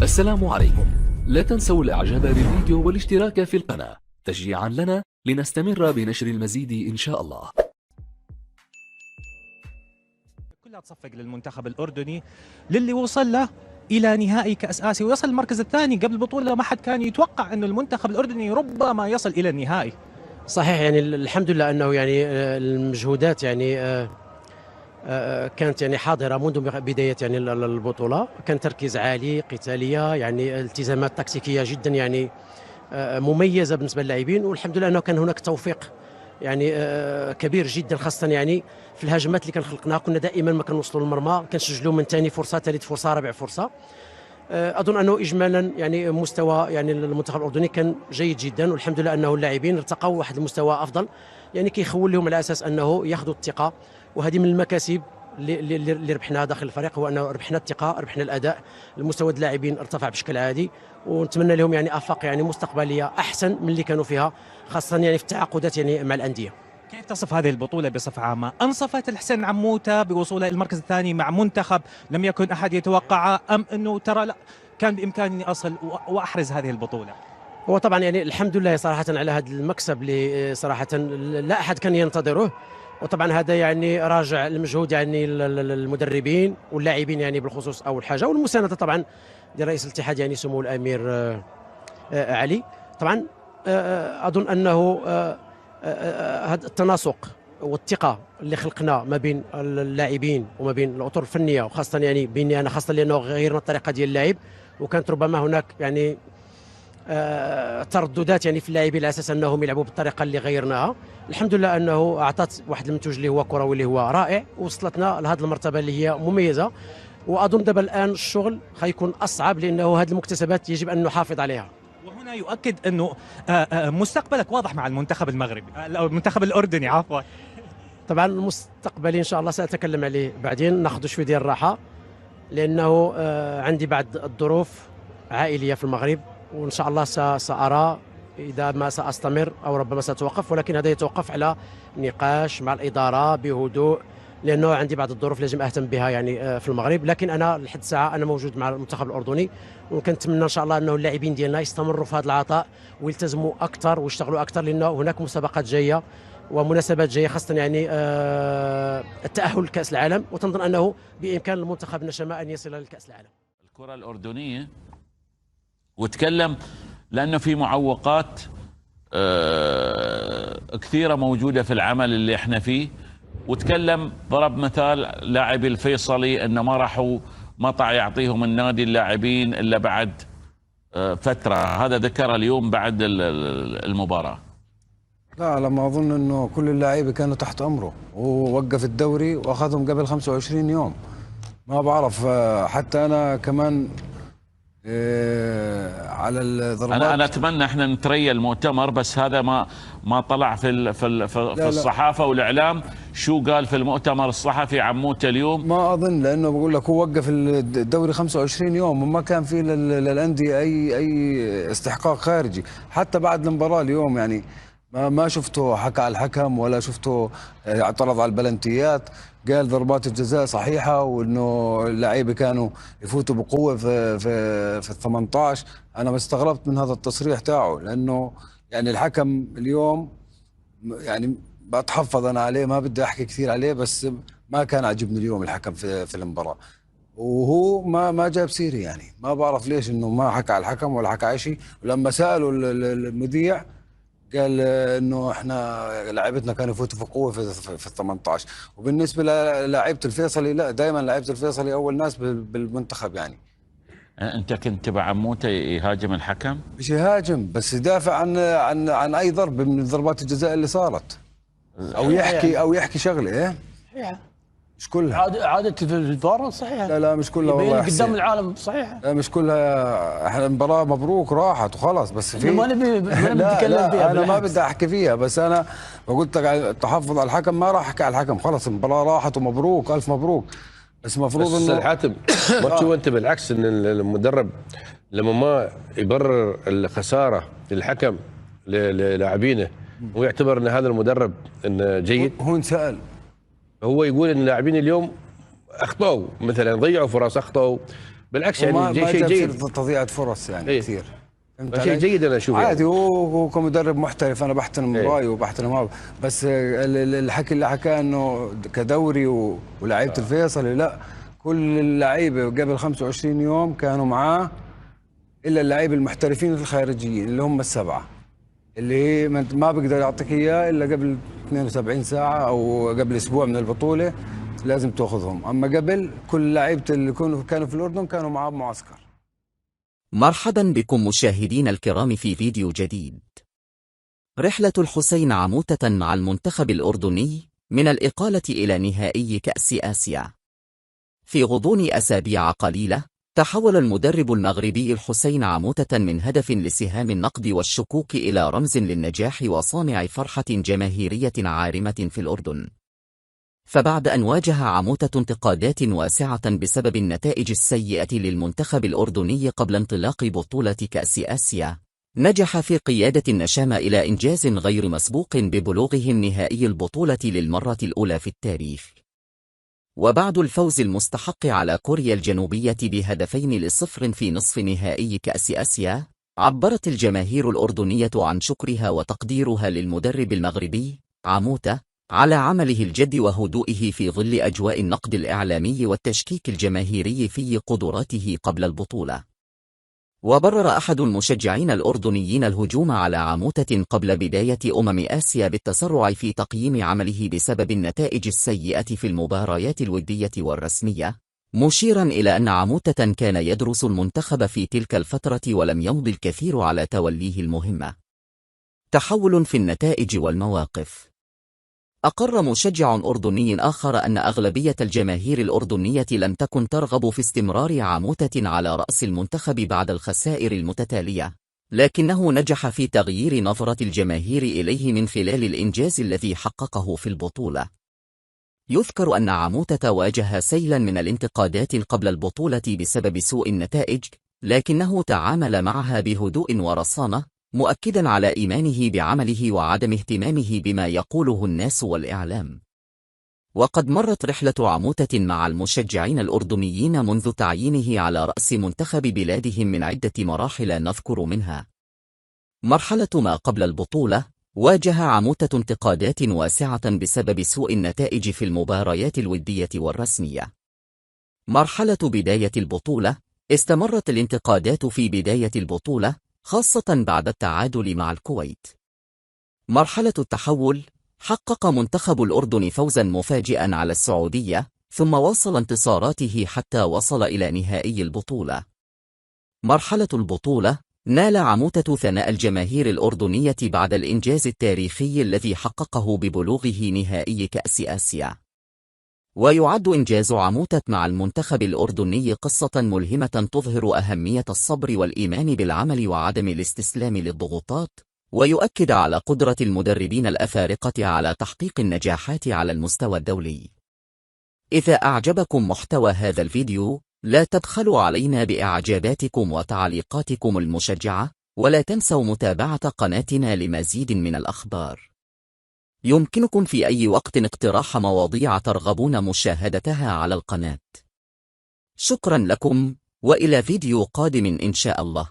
السلام عليكم. لا تنسوا الاعجاب بالفيديو والاشتراك في القناة تشجيعا لنا لنستمر بنشر المزيد ان شاء الله. كلها تصفق للمنتخب الأردني للي وصل له إلى نهائي كأس آسيا ويصل المركز الثاني. قبل البطولة ما حد كان يتوقع أنه المنتخب الأردني ربما يصل إلى النهائي. صحيح، يعني الحمد لله أنه يعني المجهودات يعني كانت يعني حاضرة منذ بداية يعني البطولة. كان تركيز عالي، قتالية، يعني التزامات تكتيكية جدا يعني مميزة بالنسبة للاعبين، والحمد لله أنه كان هناك توفيق يعني كبير جدا، خاصة يعني في الهجمات اللي كنخلقناها. كنا دائما ما كنوصلوا للمرمى، كنسجلوا من ثاني فرصة، ثالث فرصة، رابع فرصة. اظن انه اجمالا يعني مستوى يعني المنتخب الاردني كان جيد جدا، والحمد لله انه اللاعبين ارتقوا واحد المستوى افضل، يعني كيخول لهم على اساس انه ياخذوا الثقه. وهذه من المكاسب اللي ربحناها داخل الفريق، هو انه ربحنا الثقه، ربحنا الاداء، المستوى اللاعبين ارتفع بشكل عادي، ونتمنى لهم يعني افاق يعني مستقبليه احسن من اللي كانوا فيها، خاصه يعني في التعاقدات يعني مع الانديه. كيف تصف هذه البطولة بصفة عامة؟ أنصفت الحسين عموتة بوصوله إلى المركز الثاني مع منتخب لم يكن أحد يتوقعه، أم أنه ترى لا كان بإمكاني أصل وأحرز هذه البطولة؟ هو طبعا يعني الحمد لله صراحه على هذا المكسب اللي صراحه لا احد كان ينتظره، وطبعا هذا يعني راجع المجهود يعني المدربين واللاعبين يعني بالخصوص اول حاجه، والمسانده طبعا ديال رئيس الاتحاد يعني سمو الامير علي. طبعا اظن انه هذا التناسق والثقه اللي خلقنا ما بين اللاعبين وما بين الاطر الفنيه، وخاصه يعني بيني انا خاصه لانه غيرنا الطريقه ديال اللعب، وكانت ربما هناك يعني ترددات يعني في اللاعبين على اساس انهم يلعبوا بالطريقه اللي غيرناها. الحمد لله انه اعطت واحد المنتوج اللي هو كروي اللي هو رائع، ووصلتنا لهذه المرتبه اللي هي مميزه. واظن دابا الان الشغل حيكون اصعب، لانه هذه المكتسبات يجب ان نحافظ عليها. وهنا يؤكد أنه مستقبلك واضح مع المنتخب المغربي أو المنتخب الأردني عفوا. طبعا المستقبل ان شاء الله ساتكلم عليه بعدين، ناخذ شويه ديال الراحه، لانه عندي بعض الظروف عائليه في المغرب، وان شاء الله سارى اذا ما ساستمر او ربما ساتوقف، ولكن هذا يتوقف على نقاش مع الاداره بهدوء، لانه عندي بعض الظروف لازم اهتم بها يعني في المغرب. لكن انا لحد الساعه انا موجود مع المنتخب الاردني، وكنتمنى ان شاء الله انه اللاعبين ديالنا يستمروا في هذا العطاء ويلتزموا اكثر ويشتغلوا اكثر، لانه هناك مسابقات جايه ومناسبات جايه، خاصه يعني التاهل لكاس العالم، وتنظن انه بامكان المنتخب النشماء ان يصل لكاس العالم. الكره الاردنيه وتكلم لانه في معوقات كثيره موجوده في العمل اللي احنا فيه، وتكلم ضرب مثال لاعبي الفيصلي انه ما طلع يعطيهم النادي اللاعبين الا بعد فتره، هذا ذكر اليوم بعد المباراه. لا ما اظن انه كل اللاعبين كانوا تحت امره، ووقف الدوري واخذهم قبل 25 يوم. ما بعرف، حتى انا كمان على الضربات. انا اتمنى احنا نتريى المؤتمر، بس هذا ما طلع في الصحافه والاعلام. شو قال في المؤتمر الصحفي عموته اليوم؟ ما اظن، لانه بقول لك هو وقف الدوري 25 يوم وما كان في للانديه اي استحقاق خارجي، حتى بعد المباراه اليوم يعني ما شفته حكى على الحكم، ولا شفته اعترض على البلنتيات. قال ضربات الجزاء صحيحه، وانه اللعيبه كانوا يفوتوا بقوه في ال 18. انا استغربت من هذا التصريح تاعه، لانه يعني الحكم اليوم يعني بتحفظ انا عليه، ما بدي احكي كثير عليه، بس ما كان عجبني اليوم الحكم في المباراه، وهو ما جاب سيري. يعني ما بعرف ليش انه ما حكى على الحكم ولا حكى على شيء. ولما سالوا المذيع قال انه احنا لاعبتنا كانوا يفوتوا في قوه في ال 18. وبالنسبه للاعيبه الفيصلي، لا دائما لاعيبه الفيصلي اول ناس بالمنتخب. يعني انت كنت تبع عموته يهاجم الحكم؟ مش يهاجم، بس يدافع عن اي ضربه من ضربات الجزاء اللي صارت، او يحكي شغله. ايه مش كلها عادة الفار صحيحة. لا مش كلها والله قدام العالم صحيحة. لا مش كلها. احنا المباراة مبروك راحت وخلاص، بس في ما نبي نتكلم فيها. انا ما بدي احكي فيها، بس انا قلت لك التحفظ على الحكم، ما راح احكي على الحكم. خلاص المباراة راحت ومبروك، الف مبروك. بس المفروض انه استاذ حاتم ما تشوف انت بالعكس ان المدرب لما ما يبرر الخسارة للحكم للاعبينه ويعتبر ان هذا المدرب انه جيد؟ هو انسأل، هو يقول ان اللاعبين اليوم اخطاوا، مثلا ضيعوا فرص، اخطاوا بالعكس وما يعني ما شيء جاب جيد. سيرة تضييع فرص يعني إيه. كثير. فهمت شيء علي؟ جيد انا اشوفه عادي، يعني. هو كمدرب محترف انا بحترم إيه. رايه وبحترم هذا، بس الحكي اللي حكاه انه كدوري ولاعيبه الفيصلي، لا، كل اللعيبه قبل 25 يوم كانوا معاه الا اللعيبه المحترفين الخارجيين اللي هم السبعه، اللي هي ما بيقدر يعطيك اياه الا قبل 72 ساعه او قبل اسبوع من البطوله لازم تاخذهم. اما قبل كل لعيبه اللي كانوا في الاردن كانوا معاه بمعسكر. مرحبا بكم مشاهدينا الكرام في فيديو جديد. رحلة الحسين عموتة مع المنتخب الأردني من الإقالة إلى نهائي كأس آسيا. في غضون أسابيع قليلة تحول المدرب المغربي الحسين عموتة من هدف لسهام النقد والشكوك إلى رمز للنجاح وصانع فرحة جماهيرية عارمة في الأردن. فبعد أن واجه عموتة انتقادات واسعة بسبب النتائج السيئة للمنتخب الأردني قبل انطلاق بطولة كأس آسيا، نجح في قيادة النشام إلى إنجاز غير مسبوق ببلوغهم نهائي البطولة للمرة الأولى في التاريخ. وبعد الفوز المستحق على كوريا الجنوبية ب2-0 في نصف نهائي كأس آسيا، عبرت الجماهير الأردنية عن شكرها وتقديرها للمدرب المغربي عموتة على عمله الجد وهدوئه في ظل أجواء النقد الإعلامي والتشكيك الجماهيري في قدراته قبل البطولة. وبرر أحد المشجعين الأردنيين الهجوم على عموتة قبل بداية آسيا بالتسرع في تقييم عمله بسبب النتائج السيئة في المباريات الودية والرسمية، مشيرا إلى أن عموتة كان يدرس المنتخب في تلك الفترة ولم يمض الكثير على توليه المهمة. تحول في النتائج والمواقف. أقر مشجع أردني آخر أن أغلبية الجماهير الأردنية لم تكن ترغب في استمرار عموتة على رأس المنتخب بعد الخسائر المتتالية، لكنه نجح في تغيير نظرة الجماهير إليه من خلال الإنجاز الذي حققه في البطولة. يذكر أن عموتة واجه سيلا من الانتقادات قبل البطولة بسبب سوء النتائج، لكنه تعامل معها بهدوء ورصانة، مؤكدا على إيمانه بعمله وعدم اهتمامه بما يقوله الناس والإعلام. وقد مرت رحلة عموتة مع المشجعين الأردنيين منذ تعيينه على رأس منتخب بلادهم من عدة مراحل نذكر منها: مرحلة ما قبل البطولة، واجه عموتة انتقادات واسعة بسبب سوء النتائج في المباريات الودية والرسمية. مرحلة بداية البطولة، استمرت الانتقادات في بداية البطولة خاصة بعد التعادل مع الكويت. مرحلة التحول، حقق منتخب الأردن فوزا مفاجئا على السعودية، ثم واصل انتصاراته حتى وصل إلى نهائي البطولة. مرحلة البطولة، نال عموتة ثناء الجماهير الأردنية بعد الإنجاز التاريخي الذي حققه ببلوغه نهائي كأس آسيا. ويعد إنجاز عموتة مع المنتخب الأردني قصة ملهمة تظهر أهمية الصبر والإيمان بالعمل وعدم الاستسلام للضغوطات، ويؤكد على قدرة المدربين الأفارقة على تحقيق النجاحات على المستوى الدولي. إذا أعجبكم محتوى هذا الفيديو، لا تبخلوا علينا بإعجاباتكم وتعليقاتكم المشجعة، ولا تنسوا متابعة قناتنا لمزيد من الأخبار. يمكنكم في أي وقت اقتراح مواضيع ترغبون مشاهدتها على القناة. شكرا لكم، وإلى فيديو قادم إن شاء الله.